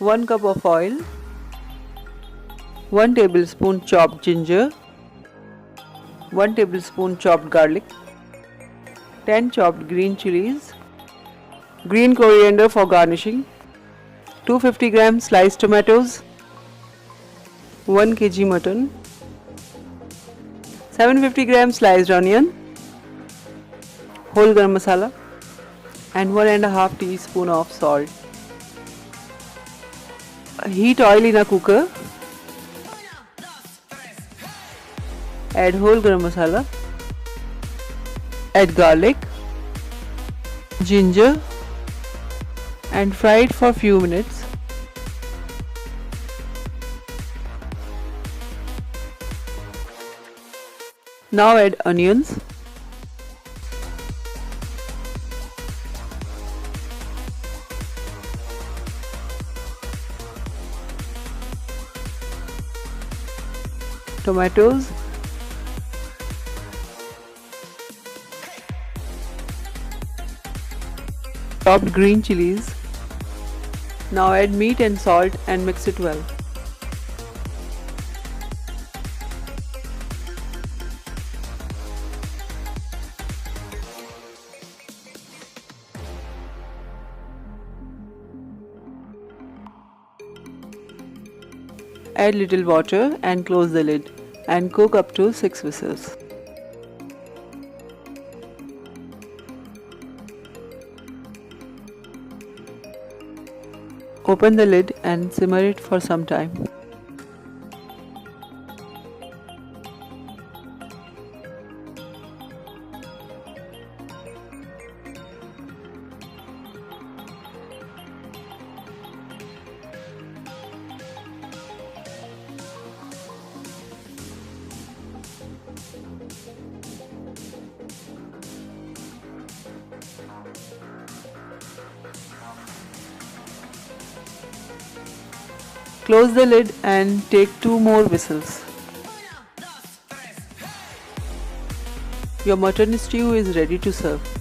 1 cup of oil, 1 tablespoon chopped ginger, 1 tablespoon chopped garlic, 10 chopped green chilies, green coriander for garnishing, 250 grams sliced tomatoes, 1 kg mutton, 750 grams sliced onion, whole garam masala, and 1.5 teaspoon of salt. Heat oil in a cooker. Add whole garam masala. Add garlic, ginger, and fry it for few minutes. Now add onions, tomatoes, chopped green chilies. Now add meat and salt and mix it well. Add little water and close the lid and cook up to 6 whistles. Open the lid and simmer it for some time. Close the lid and take 2 more whistles. Your mutton stew is ready to serve.